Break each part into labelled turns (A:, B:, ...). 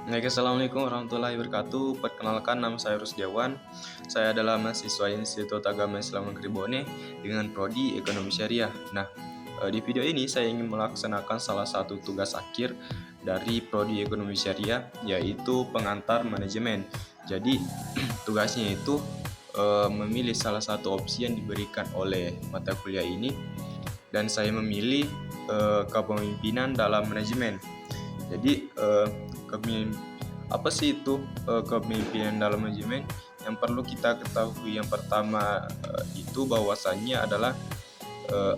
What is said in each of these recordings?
A: Assalamualaikum warahmatullahi wabarakatuh. Perkenalkan, nama saya Rusdiawan. Saya adalah mahasiswa Institut Agama Islam Negeri Bone dengan prodi Ekonomi Syariah. Di video ini saya ingin melaksanakan salah satu tugas akhir dari prodi Ekonomi Syariah, yaitu pengantar manajemen. Jadi tugasnya itu memilih salah satu opsi yang diberikan oleh mata kuliah ini, dan saya memilih kepemimpinan dalam manajemen. Jadi apa sih itu kepemimpinan dalam manajemen? Yang perlu kita ketahui yang pertama itu bahwasannya adalah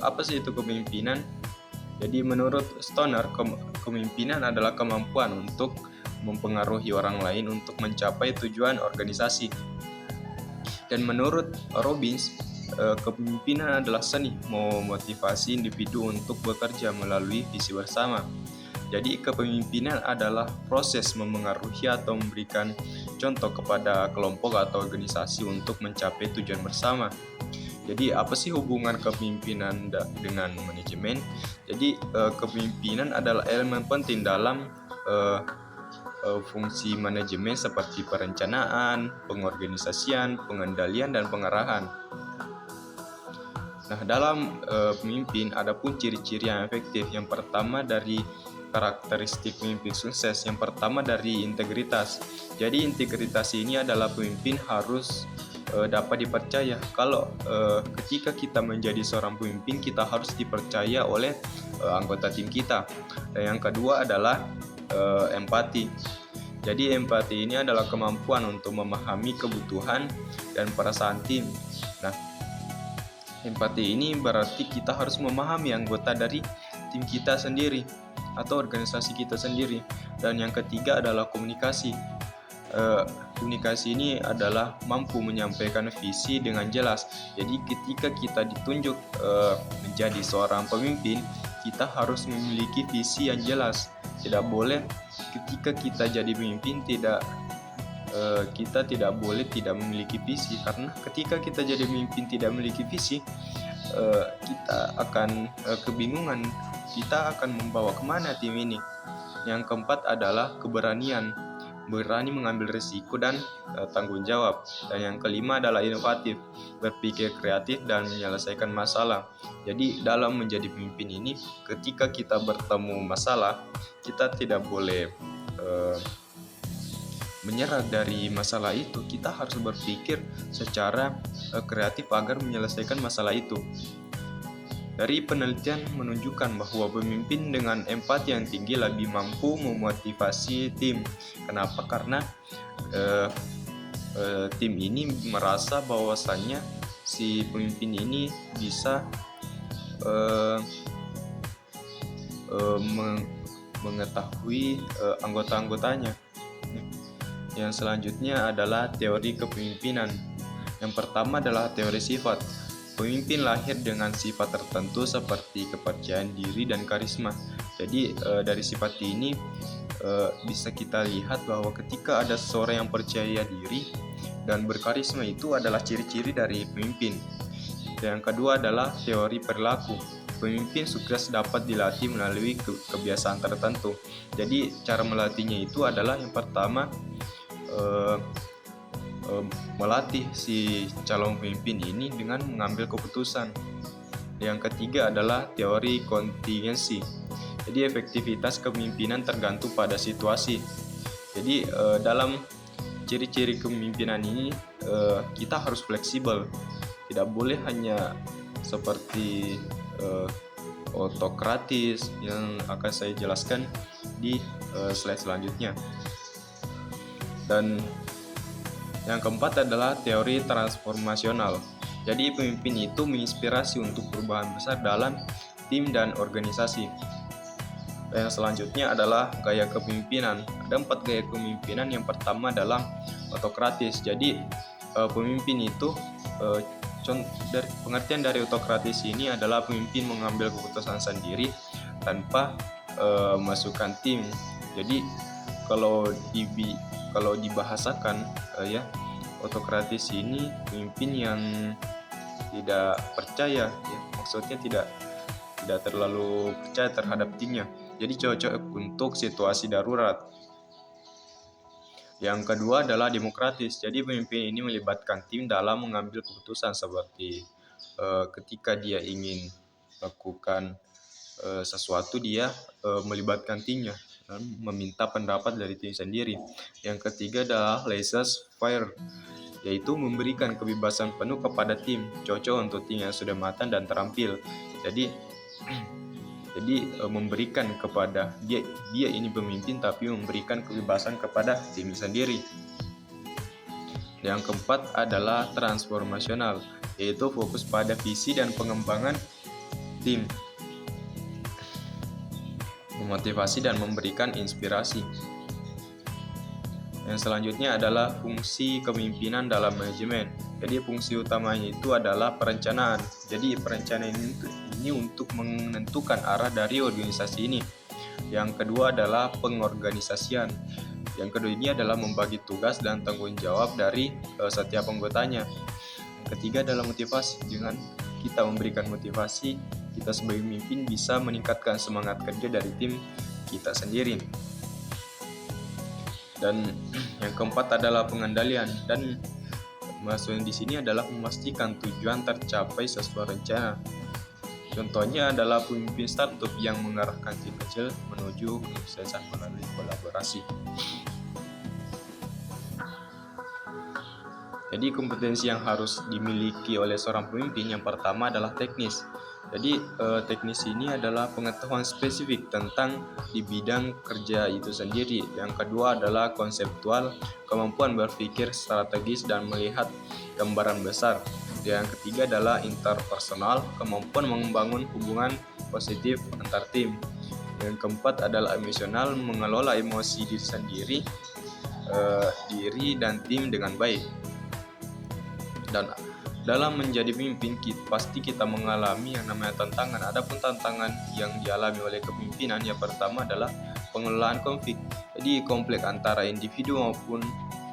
A: apa sih itu kepemimpinan? Jadi menurut Stoner, kepemimpinan adalah kemampuan untuk mempengaruhi orang lain untuk mencapai tujuan organisasi. Dan menurut Robbins, kepemimpinan adalah seni memotivasi individu untuk bekerja melalui visi bersama. Jadi kepemimpinan adalah proses memengaruhi atau memberikan contoh kepada kelompok atau organisasi untuk mencapai tujuan bersama. Jadi apa sih hubungan kepemimpinan dengan manajemen? Jadi kepemimpinan adalah elemen penting dalam fungsi manajemen seperti perencanaan, pengorganisasian, pengendalian, dan pengarahan. Nah, dalam pemimpin ada pun ciri-ciri yang efektif. Yang pertama dari karakteristik pemimpin sukses, yang pertama dari integritas. Jadi integritas ini adalah pemimpin harus dapat dipercaya. Kalau ketika kita menjadi seorang pemimpin, kita harus dipercaya oleh anggota tim kita. Dan yang kedua adalah empati. Jadi empati ini adalah kemampuan untuk memahami kebutuhan dan perasaan tim. Nah, empati ini berarti kita harus memahami anggota dari tim kita sendiri atau organisasi kita sendiri. Dan yang ketiga adalah komunikasi. Komunikasi ini adalah mampu menyampaikan visi dengan jelas. Jadi ketika kita ditunjuk menjadi seorang pemimpin, kita harus memiliki visi yang jelas. Tidak boleh ketika kita jadi pemimpin kita tidak boleh tidak memiliki visi, karena ketika kita jadi pemimpin tidak memiliki visi, kita akan kebingungan, kita akan membawa kemana tim ini. Yang keempat adalah keberanian, berani mengambil risiko dan tanggung jawab. Dan yang kelima adalah inovatif, berpikir kreatif dan menyelesaikan masalah. Jadi dalam menjadi pemimpin ini, ketika kita bertemu masalah, kita tidak boleh menyerah dari masalah itu. Kita harus berpikir secara kreatif agar menyelesaikan masalah itu. Dari penelitian menunjukkan bahwa pemimpin dengan empati yang tinggi lebih mampu memotivasi tim. Kenapa? Karena tim ini merasa bahwasannya si pemimpin ini bisa mengetahui anggota-anggotanya. Yang selanjutnya adalah teori kepemimpinan. Yang pertama adalah teori sifat. Pemimpin lahir dengan sifat tertentu seperti kepercayaan diri dan karisma. Jadi dari sifat ini bisa kita lihat bahwa ketika ada seseorang yang percaya diri dan berkarisma, itu adalah ciri-ciri dari pemimpin. Yang kedua adalah teori perilaku. Pemimpin sukses dapat dilatih melalui kebiasaan tertentu. Jadi cara melatihnya itu adalah yang pertama melatih si calon pemimpin ini dengan mengambil keputusan. Yang ketiga adalah teori kontingensi. Jadi efektivitas kepemimpinan tergantung pada situasi. Jadi dalam ciri-ciri kepemimpinan ini kita harus fleksibel. Tidak boleh hanya seperti otokratis yang akan saya jelaskan di slide selanjutnya. Dan yang keempat adalah teori transformasional. Jadi pemimpin itu menginspirasi untuk perubahan besar dalam tim dan organisasi. Dan yang selanjutnya adalah gaya kepemimpinan. Ada 4 gaya kepemimpinan. Yang pertama adalah otokratis. Jadi pemimpin itu pengertian dari otokratis ini adalah pemimpin mengambil keputusan sendiri tanpa masukan tim. Jadi kalau dibahasakan otokratis ini pemimpin yang tidak percaya, maksudnya tidak terlalu percaya terhadap timnya. Jadi cocok untuk situasi darurat. Yang kedua adalah demokratis. Jadi pemimpin ini melibatkan tim dalam mengambil keputusan seperti ketika dia ingin lakukan sesuatu, dia melibatkan timnya dan meminta pendapat dari tim sendiri. Yang ketiga adalah laissez-faire, yaitu memberikan kebebasan penuh kepada tim, cocok untuk tim yang sudah matang dan terampil. Jadi memberikan kepada dia ini pemimpin, tapi memberikan kebebasan kepada tim sendiri. Yang keempat adalah transformasional, yaitu fokus pada visi dan pengembangan tim, memotivasi dan memberikan inspirasi. Yang selanjutnya adalah fungsi kepemimpinan dalam manajemen. Jadi fungsi utamanya itu adalah perencanaan. Jadi perencanaan ini untuk menentukan arah dari organisasi ini. Yang kedua adalah pengorganisasian. Yang kedua ini adalah membagi tugas dan tanggung jawab dari setiap anggotanya. Yang ketiga adalah motivasi. Dengan kita memberikan motivasi, kita sebagai pemimpin bisa meningkatkan semangat kerja dari tim kita sendiri. Dan yang keempat adalah pengendalian, dan maksudnya di sini adalah memastikan tujuan tercapai sesuai rencana. Contohnya adalah pemimpin startup yang mengarahkan tim kecil menuju kesuksesan melalui kolaborasi. Jadi kompetensi yang harus dimiliki oleh seorang pemimpin yang pertama adalah teknis. Jadi teknis ini adalah pengetahuan spesifik tentang di bidang kerja itu sendiri. Yang kedua adalah konseptual, kemampuan berpikir strategis dan melihat gambaran besar. Yang ketiga adalah interpersonal, kemampuan membangun hubungan positif antar tim. Yang keempat adalah emosional, mengelola emosi diri sendiri, diri dan tim dengan baik. Dan dalam menjadi pemimpin, pasti kita mengalami yang namanya tantangan. Adapun tantangan yang dialami oleh kepemimpinan yang pertama adalah pengelolaan konflik. Jadi konflik antara individu maupun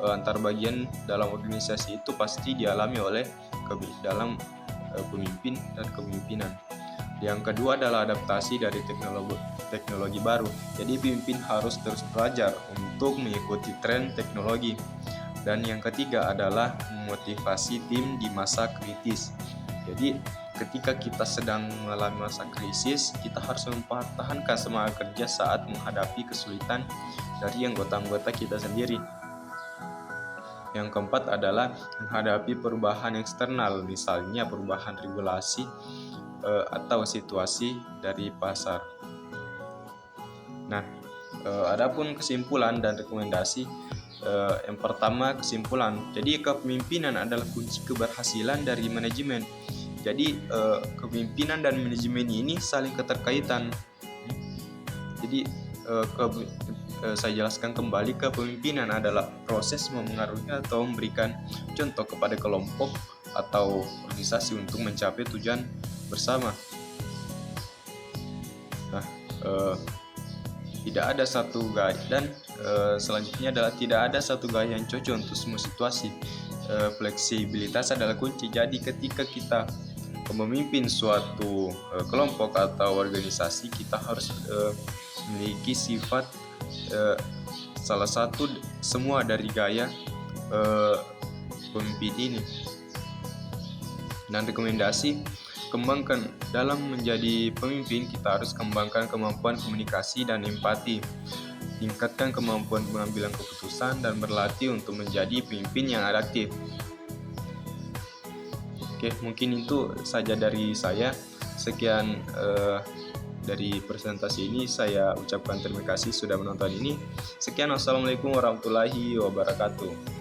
A: antar bagian dalam organisasi itu pasti dialami oleh dalam pemimpin dan kepemimpinan. Yang kedua adalah adaptasi dari teknologi baru. Jadi pemimpin harus terus belajar untuk mengikuti tren teknologi. Dan yang ketiga adalah memotivasi tim di masa kritis. Jadi ketika kita sedang mengalami masa krisis, kita harus mempertahankan semangat kerja saat menghadapi kesulitan dari anggota-anggota kita sendiri. Yang keempat adalah menghadapi perubahan eksternal, misalnya perubahan regulasi atau situasi dari pasar. Nah, adapun kesimpulan dan rekomendasi. Yang pertama, kesimpulan. Jadi kepemimpinan adalah kunci keberhasilan dari manajemen. Jadi kepemimpinan dan manajemen ini saling keterkaitan. Jadi saya jelaskan kembali, kepemimpinan adalah proses memengaruhi atau memberikan contoh kepada kelompok atau organisasi untuk mencapai tujuan bersama. Nah, tidak ada satu gaya, dan selanjutnya adalah tidak ada satu gaya yang cocok untuk semua situasi. Fleksibilitas adalah kunci. Jadi ketika kita memimpin suatu kelompok atau organisasi, kita harus memiliki sifat salah satu semua dari gaya pemimpin ini. Dan rekomendasi, kembangkan dalam menjadi pemimpin, kita harus kembangkan kemampuan komunikasi dan empati, tingkatkan kemampuan pengambilan keputusan, dan berlatih untuk menjadi pemimpin yang adaptif. Oke, mungkin itu saja dari saya. Sekian dari presentasi ini, saya ucapkan terima kasih sudah menonton ini. Sekian, wassalamualaikum warahmatullahi wabarakatuh.